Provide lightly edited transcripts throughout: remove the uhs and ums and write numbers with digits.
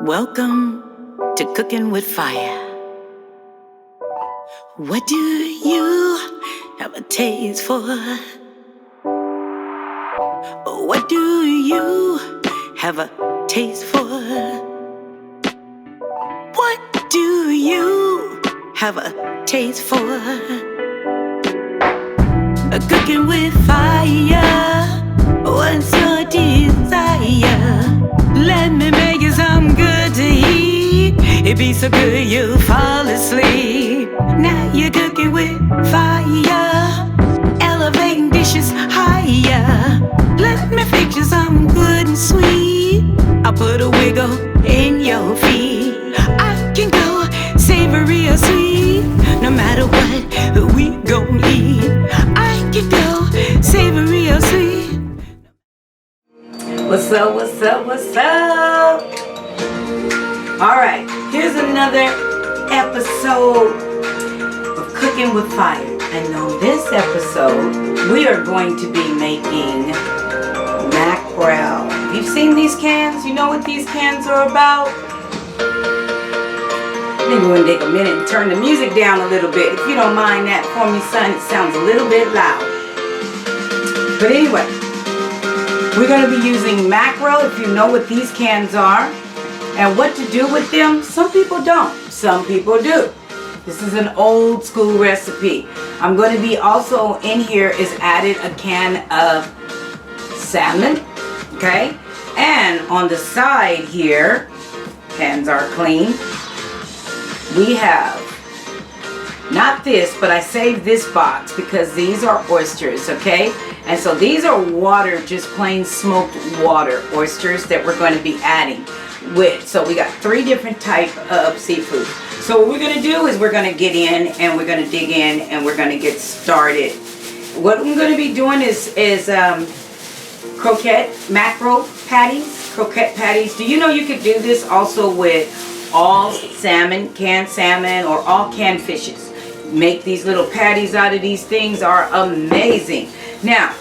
Welcome to Cooking with Fire. What do you have a taste for? What do you have a taste for? What do you have a taste for? Cooking with fire, what's your desire? Let me make you some good to eat. It be so good you'll fall asleep. Now you're cooking with fire, elevating dishes higher. Let me fix you something good and sweet. I'll put a wiggle in your feet. I can go savory or sweet, no matter what we gon' eat. I can go savory or sweet. What's up, what's up, what's up? Alright, here's another episode of Cooking with Fire. And on this episode, we are going to be making mackerel. You've seen these cans? You know what these cans are about? Maybe we'll take a minute and turn the music down a little bit. If you don't mind that for me, son, it sounds a little bit loud. But anyway, we're going to be using mackerel, if you know what these cans are. And what to do with them, some people don't. Some people do. This is an old school recipe. I'm going to be also in here is added a can of salmon. Okay. And on the side here, cans are clean. We have, not this, but I saved this box because these are oysters, okay? And so these are water, just plain smoked water oysters that we're going to be adding with. So we got 3 different type of seafood. So what we're going to do is we're going to get in and we're going to dig in and we're going to get started. What I'm going to be doing is mackerel patties, croquette patties. Do you know you could do this also with all salmon, canned salmon, or all canned fishes? Make these little patties out of these things are amazing. Now,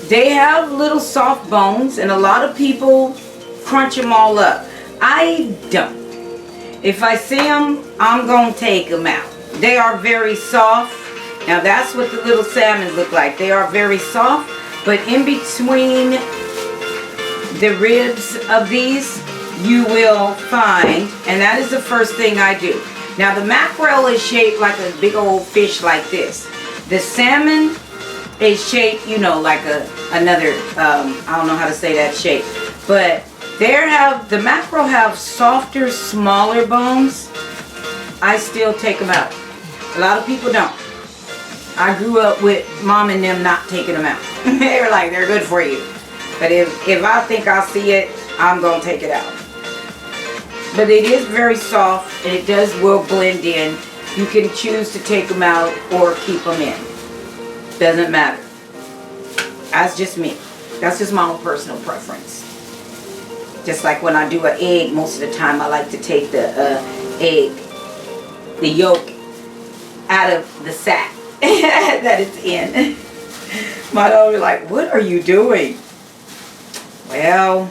they have little soft bones and a lot of people crunch them all up. I don't. If I see them, I'm going to take them out. They are very soft. Now that's what the little salmon look like. They are very soft, but in between the ribs of these, you will find, and that is the first thing I do. Now the mackerel is shaped like a big old fish like this. The salmon is shaped, you know, like another, I don't know how to say that shape, but the mackerel have softer, smaller bones. I still take them out. A lot of people don't. I grew up with mom and them not taking them out. They were like, they're good for you. But if I think I'll see it, I'm going to take it out. But it is very soft and it will blend in. You can choose to take them out or keep them in. Doesn't matter. That's just me. That's just my own personal preference. Just like when I do an egg, most of the time I like to take the egg, the yolk, out of the sack that it's in. My daughter like, what are you doing? Well,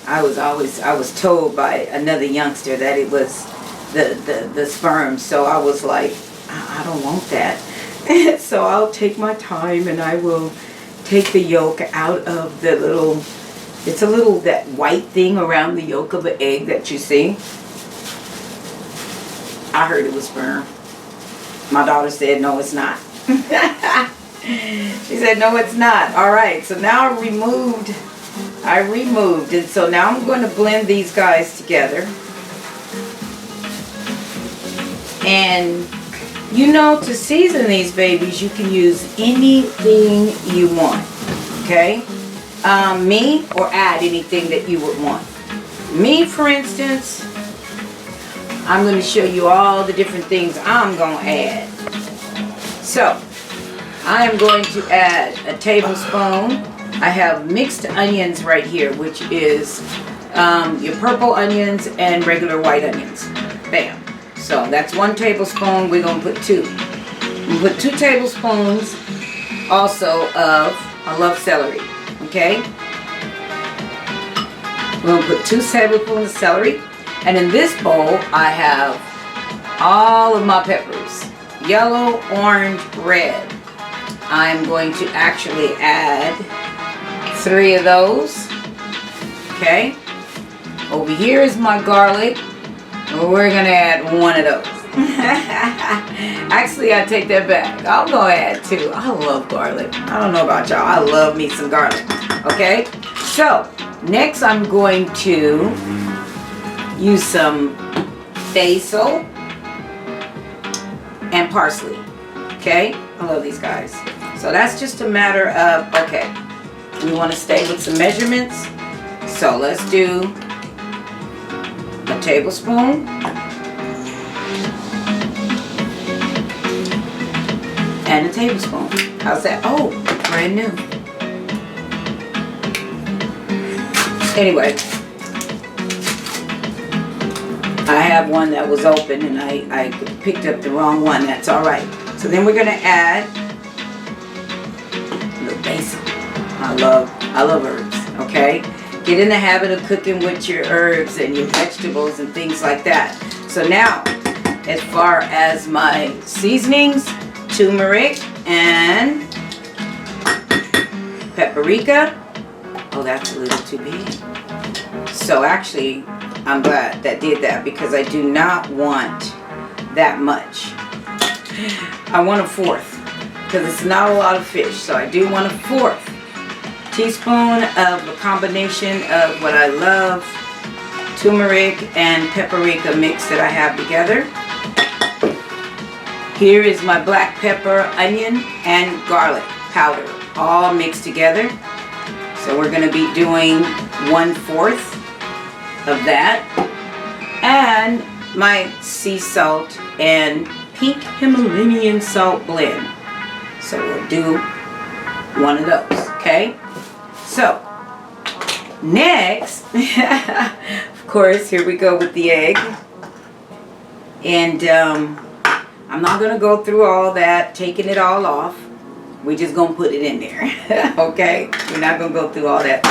I was told by another youngster that it was the sperm, so I was like, I don't want that. So I'll take my time and I will take the yolk out of the little, it's a little, that white thing around the yolk of an egg that you see. I heard it was sperm. My daughter said, no, it's not. She said, no, it's not. All right, so now I removed, and so now I'm going to blend these guys together. And you know, to season these babies, you can use anything you want, okay? Or add anything that you would want. Me, for instance, I'm going to show you all the different things I'm going to add. So, I am going to add a tablespoon. I have mixed onions right here, which is your purple onions and regular white onions. Bam. So that's 1 tablespoon. We're going to put 2. We'll put 2 tablespoons also of, I love celery, okay? We're going to put 2 tablespoons of celery. And in this bowl, I have all of my peppers. Yellow, orange, red. I'm going to actually add 3 of those. Okay. Over here is my garlic. And we're going to add 1 of those. Actually, I take that back. I'll go add 2. I love garlic. I don't know about y'all. I love me some garlic. Okay. So, next I'm going to use some basil and parsley. Okay. I love these guys. So that's just a matter of, okay, we want to stay with some measurements. So let's do a tablespoon and a tablespoon. How's that? Oh, brand new. Anyway, I have one that was open and I picked up the wrong one. That's all right. So then we're going to add a little basil. I love herbs, okay? Get in the habit of cooking with your herbs and your vegetables and things like that. So now, as far as my seasonings, turmeric and paprika. Oh, that's a little too big. So actually, I'm glad that did that because I do not want that much. I want a 1/4 because it's not a lot of fish. So I do want a 1/4 teaspoon of a combination of what I love, turmeric and paprika mix that I have together. Here is my black pepper, onion, and garlic powder all mixed together. So we're going to be doing 1/4 of that. And my sea salt and pink Himalayan salt blend. So we'll do 1 of those, okay? So, next, of course, here we go with the egg. And I'm not going to go through all that, taking it all off. We're just going to put it in there, okay? We're not going to go through all that.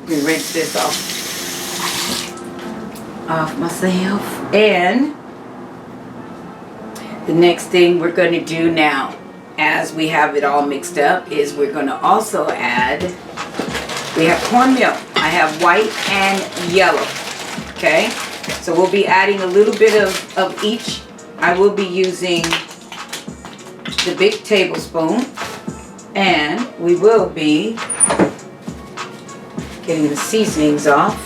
We rinse this off myself. And the next thing we're going to do now, as we have it all mixed up, is we're going to also add, we have cornmeal. I have white and yellow, okay? So we'll be adding a little bit of each. I will be using the big tablespoon, and we will be getting the seasonings off.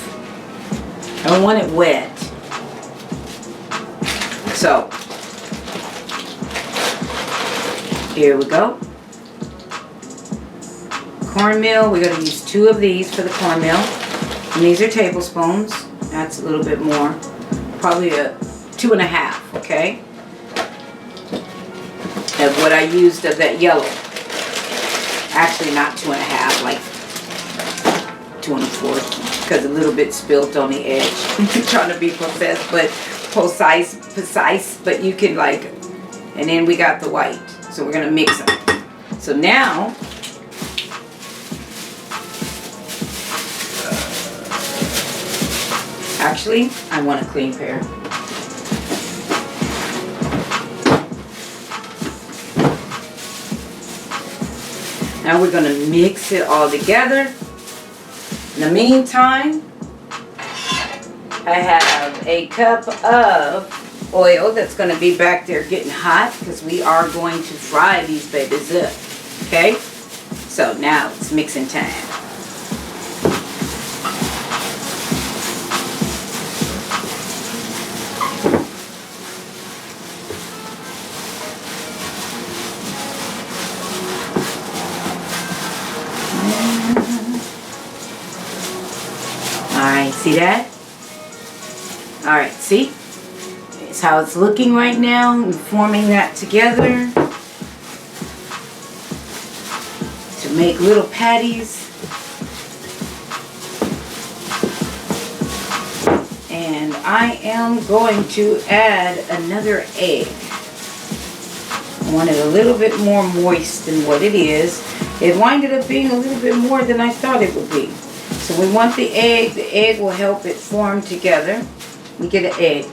I don't want it wet. So, here we go. Cornmeal, we're going to use 2 of these for the cornmeal. And these are tablespoons. That's a little bit more. Probably a 2.5, okay? Of what I used of that yellow. Actually, not 2.5, like 2 1/4. Because a little bit spilled on the edge. I'm trying to be precise, but you can like, and then we got the white. So we're going to mix them. So now, actually, I want a clean pair. Now we're going to mix it all together. In the meantime, I have a cup of oil that's going to be back there getting hot because we are going to fry these babies up. Okay? So now it's mixing time. Alright, see that? Alright, see? It's how it's looking right now. I'm forming that together to make little patties. And I am going to add another egg. I want it a little bit more moist than what it is. It winded up being a little bit more than I thought it would be. So we want the egg. The egg will help it form together. We get an egg.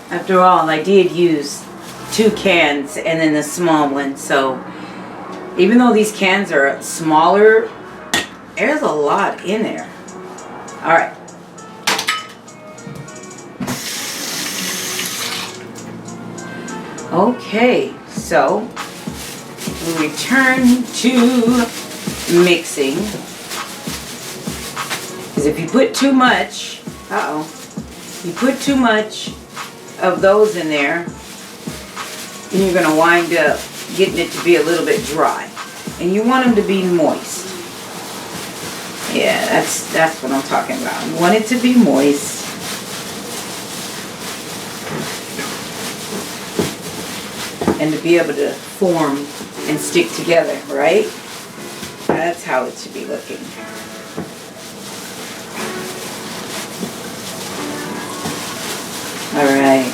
After all, I did use 2 cans and then the small one. So even though these cans are smaller, there's a lot in there. All right. Okay, so we return to mixing. Because if you put too much, you put too much of those in there, then you're going to wind up getting it to be a little bit dry. And you want them to be moist. Yeah, that's what I'm talking about. You want it to be moist. And to be able to form and stick together, right? That's how it should be looking. All right.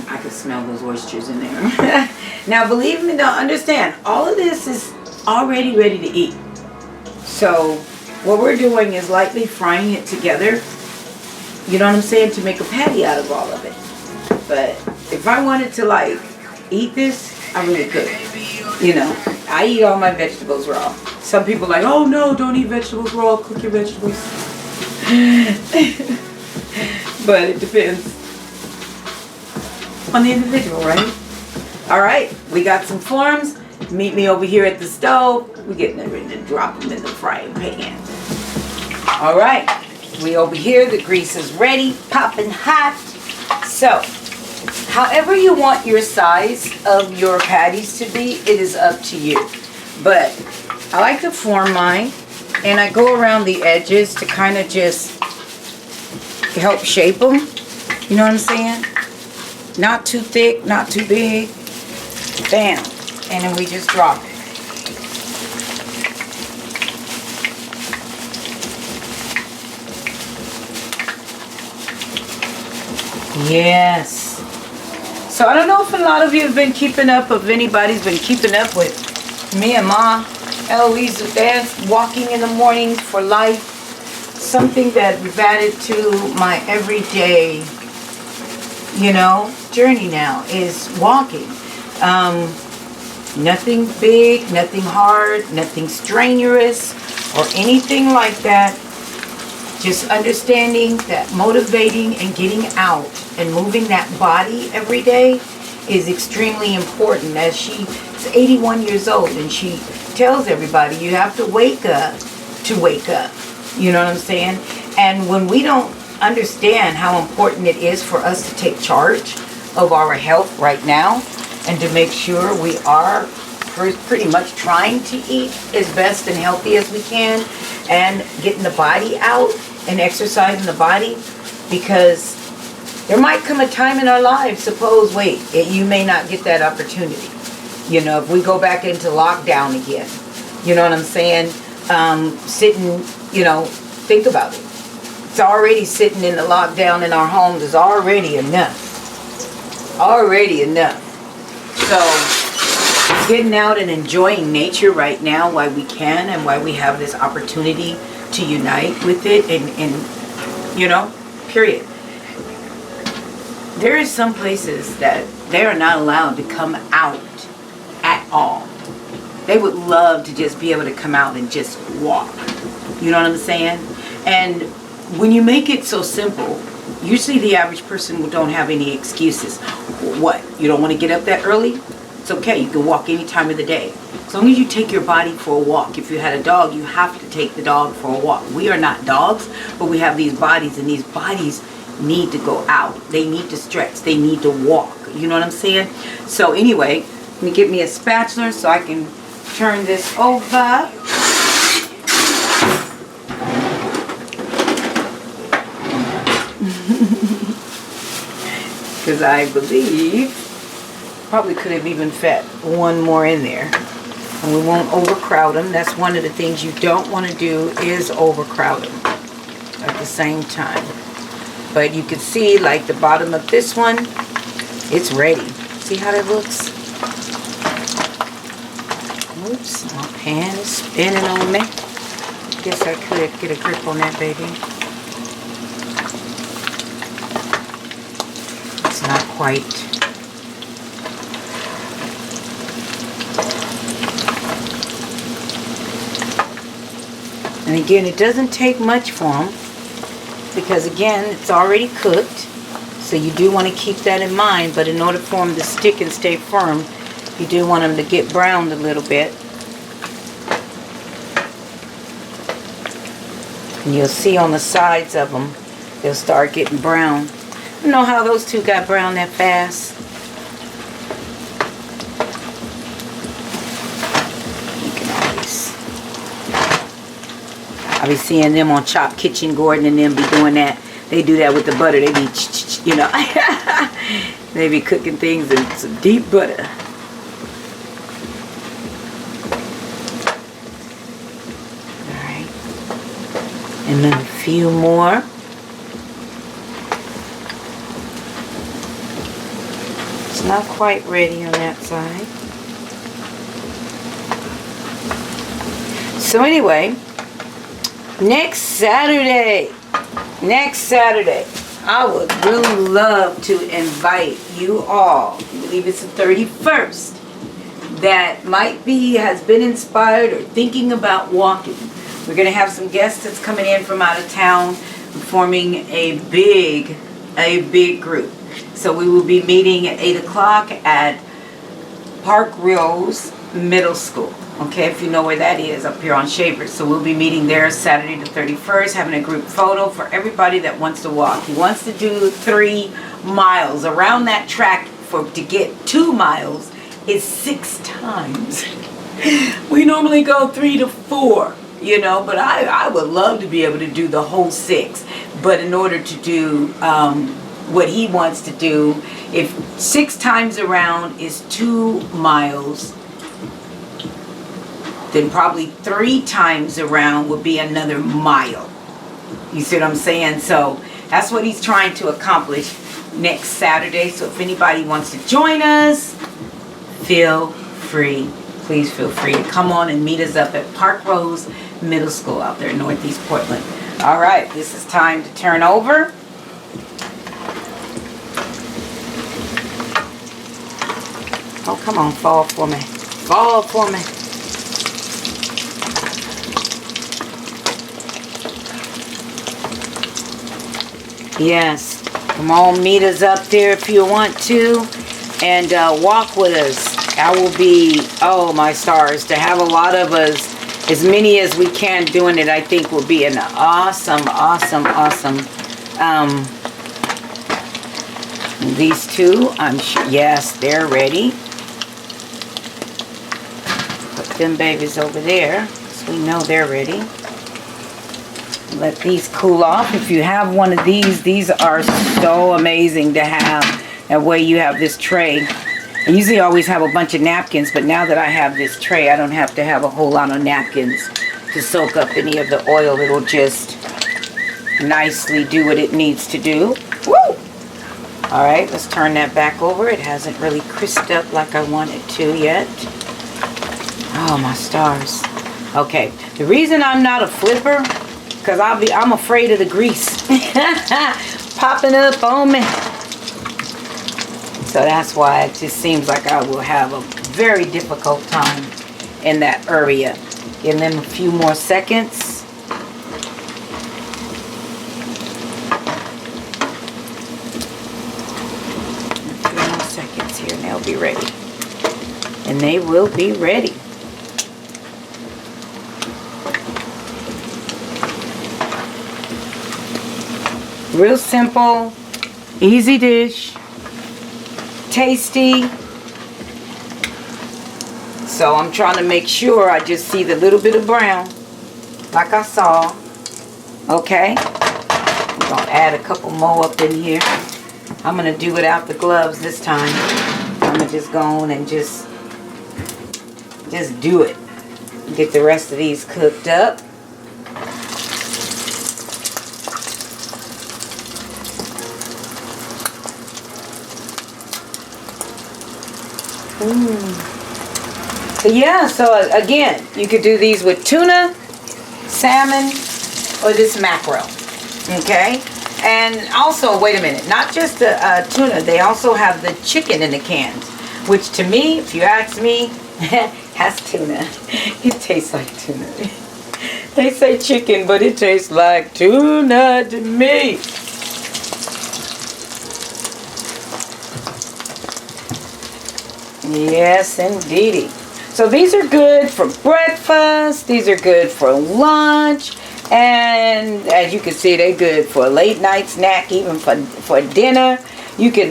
I can smell those oysters in there. Now, believe me, don't understand. All of this is already ready to eat. So, what we're doing is lightly frying it together. You know what I'm saying? To make a patty out of all of it. But if I wanted to, like, eat this, I really could. You know, I eat all my vegetables raw. Some people are like, oh no, don't eat vegetables raw. Cook your vegetables. But it depends on the individual, right? All right, we got some forms. Meet me over here at the stove. We're getting ready to drop them in the frying pan. All right, we over here. The grease is ready, popping hot. So, however you want your size of your patties to be, it is up to you. But I like to form mine, and I go around the edges to kind of just help shape them. You know what I'm saying? Not too thick, not too big. Bam. And then we just drop it. Yes. So I don't know if a lot of you have been keeping up, if anybody's been keeping up with me and Ma, Eloise, dance, walking in the mornings for life. Something that we've added to my everyday, you know, journey now is walking. Nothing big, nothing hard, nothing strenuous or anything like that. Just understanding that motivating and getting out and moving that body every day is extremely important. As she's 81 years old and she tells everybody you have to wake up to wake up. You know what I'm saying? And when we don't understand how important it is for us to take charge of our health right now and to make sure we are pretty much trying to eat as best and healthy as we can and getting the body out and exercising the body, because there might come a time in our lives, suppose, you may not get that opportunity. You know, if we go back into lockdown again, you know what I'm saying? Sitting, you know, think about it. It's already sitting in the lockdown in our homes is already enough. Already enough. So, getting out and enjoying nature right now while we can and while we have this opportunity to unite with it and you know, period. There is some places that they are not allowed to come out at all. They would love to just be able to come out and just walk. You know what I'm saying? And when you make it so simple, usually the average person don't have any excuses. What? You don't want to get up that early? It's okay. You can walk any time of the day. As long as you take your body for a walk. If you had a dog, you have to take the dog for a walk. We are not dogs, but we have these bodies, and these bodies need to go out. They need to stretch. They need to walk. You know what I'm saying? So anyway, let me get me a spatula so I can turn this over. Because I believe probably could have even fit one more in there. And we won't overcrowd them. That's one of the things you don't want to do is overcrowd them. at the same time. But you can see, like the bottom of this one, it's ready. See how that looks? Oops, my pan is spinning on me. Guess I could get a grip on that, baby. It's not quite. And again, it doesn't take much for them, because again, it's already cooked. So you do want to keep that in mind, but in order for them to stick and stay firm, you do want them to get browned a little bit. And you'll see on the sides of them, they'll start getting brown. I don't know how those two got brown that fast. You can always... I be seeing them on Chop Kitchen, Gordon and them be doing that. They do that with the butter. They be, you know, they be cooking things in some deep butter. Alright. And then a few more. It's not quite ready on that side. So anyway, next Saturday, I would really love to invite you all, I believe it's the 31st, that might be, has been inspired or thinking about walking. We're going to have some guests that's coming in from out of town, forming a big group. So we will be meeting at 8 o'clock at Park Rose Middle School. Okay, if you know where that is, up here on Shavers. So we'll be meeting there Saturday the 31st, having a group photo for everybody that wants to walk. Who wants to do 3 miles around that track to get 2 miles is 6 times. We normally go 3 to 4, you know, but I would love to be able to do the whole 6. But in order to do what he wants to do, if 6 times around is 2 miles, then probably 3 times around would be another mile. You see what I'm saying? So that's what he's trying to accomplish next Saturday. So if anybody wants to join us, feel free. Please feel free to come on and meet us up at Park Rose Middle School out there in Northeast Portland. All right, this is time to turn over. Oh, come on, fall for me. Fall for me. Yes, come on, meet us up there if you want to, and walk with us. I will be, oh my stars, to have a lot of us, as many as we can doing it, I think will be an awesome. These two, I'm sure, yes, they're ready. Put them babies over there, so we know they're ready. Let these cool off. If you have one of these are so amazing to have. That way you have this tray. I usually always have a bunch of napkins, but now that I have this tray, I don't have to have a whole lot of napkins to soak up any of the oil. It'll just nicely do what it needs to do. Woo! Alright, let's turn that back over. It hasn't really crisped up like I want it to yet. Oh, my stars. Okay, the reason I'm not a flipper, because I'm afraid of the grease popping up on me. So that's why it just seems like I will have a very difficult time in that area. Give them a few more seconds. A few more seconds here and they'll be ready. And they will be ready. Real simple, easy dish, tasty. So I'm trying to make sure I just see the little bit of brown, like I saw. Okay, I'm gonna add a couple more up in here. I'm gonna do without the gloves this time. I'm gonna just go on and just do it. Get the rest of these cooked up. Yeah, so again, you could do these with tuna, salmon, or this mackerel. Okay? And also, wait a minute, not just the tuna, they also have the chicken in the cans, which to me, if you ask me, has tuna. It tastes like tuna. They say chicken, but it tastes like tuna to me. Yes, indeedy. So these are good for breakfast. These are good for lunch. And as you can see, they're good for a late night snack, even for dinner. You can,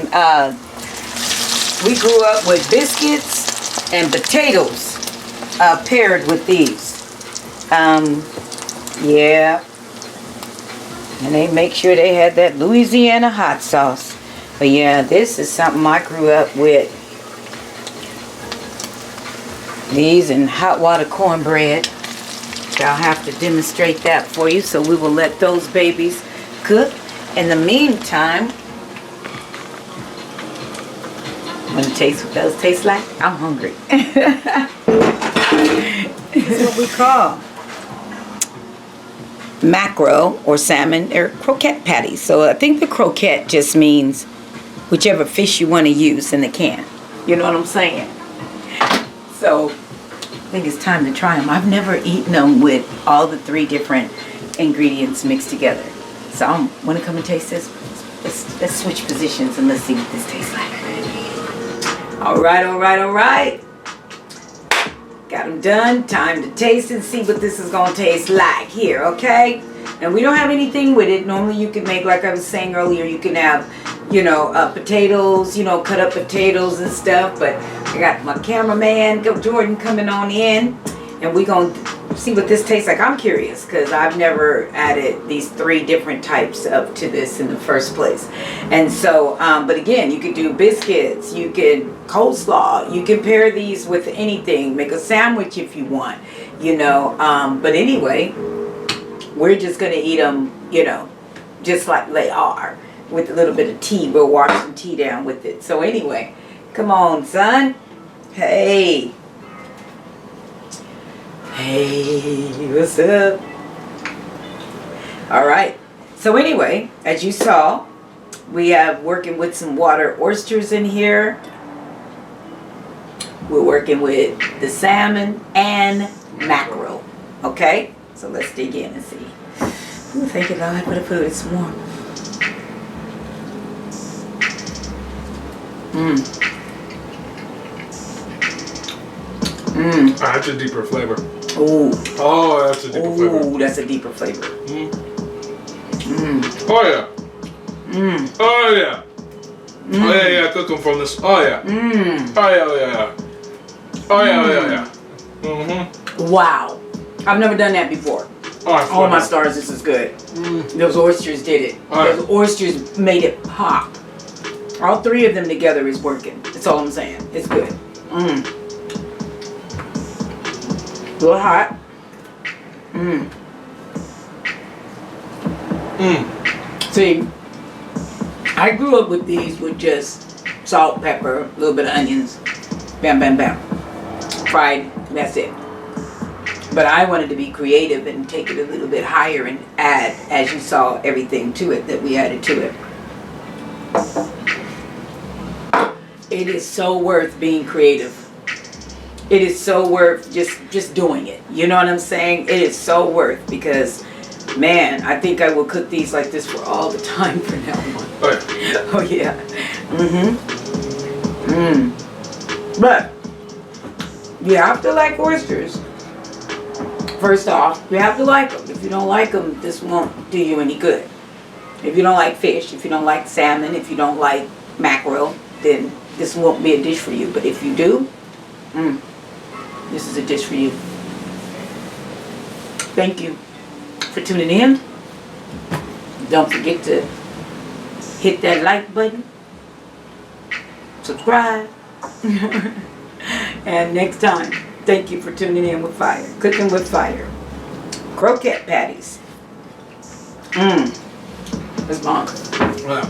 we grew up with biscuits and potatoes paired with these. Yeah. And they make sure they had that Louisiana hot sauce. But yeah, this is something I grew up with. These and hot water cornbread. I'll have to demonstrate that for you, so we will let those babies cook. In the meantime, want to taste what those taste like? I'm hungry. It's what we call mackerel or salmon or croquette patties. So I think the croquette just means whichever fish you want to use in the can. You know what I'm saying? So I think it's time to try them. I've never eaten them with all the 3 different ingredients mixed together. So I want to come and taste this. Let's switch positions and let's see what this tastes like. All right. Got them done. Time to taste and see what this is going to taste like here, okay? And we don't have anything with it. Normally you can make, like I was saying earlier, you can have, you know, potatoes, you know, cut up potatoes and stuff. But I got my cameraman, Jordan, coming on in. And we're going to see what this tastes like. I'm curious because I've never added these 3 different types up to this in the first place. And so, but again, you could do biscuits, you could coleslaw, you can pair these with anything, make a sandwich if you want, you know. But anyway, we're just going to eat them, you know, just like they are, with a little bit of tea. We'll wash some tea down with it. So anyway, come on, son. Hey, what's up? All right. So anyway, as you saw, we have working with some water oysters in here. We're working with the salmon and mackerel. Okay? So let's dig in and see. Ooh, thank you, God, for the food. It's warm. That's a deeper flavor. Ooh. Oh, that's a deeper flavor. Ooh, that's a deeper flavor. Oh, yeah. Oh, yeah. Oh, yeah, cook them from this. Oh, yeah. Oh, yeah. Oh, yeah. Wow. I've never done that before. Oh, my stars, this is good. Those oysters did it. Those oysters made it pop. All 3 of them together is working. That's all I'm saying. It's good. A little hot. See, I grew up with these with just salt, pepper, a little bit of onions. Bam, bam, bam. Fried, that's it. But I wanted to be creative and take it a little bit higher and add, as you saw, everything to it that we added to it. It is so worth being creative. It is so worth just doing it. You know what I'm saying? It is so worth, because, man, I think I will cook these like this for all the time from now on. Oh yeah. But you have to like oysters. First off, you have to like them. If you don't like them, this won't do you any good. If you don't like fish, if you don't like salmon, if you don't like mackerel, then this won't be a dish for you. But if you do, this is a dish for you. Thank you for tuning in. Don't forget to hit that like button, subscribe, and next time, thank you for tuning in with Fire. Cooking with Fire. Croquette patties. It's bonkers. Wow.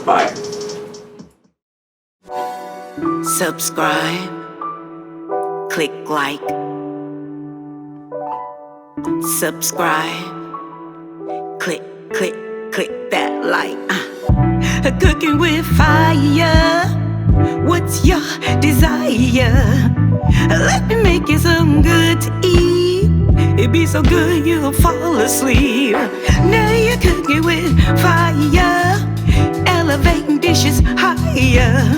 Fire. subscribe, click like, subscribe, click that like. Cooking with fire, what's your desire? Let me make you some good to eat. It be so good you'll fall asleep. Now you're cooking with fire, elevating dishes higher.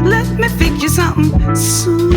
Let me fix you something sweet.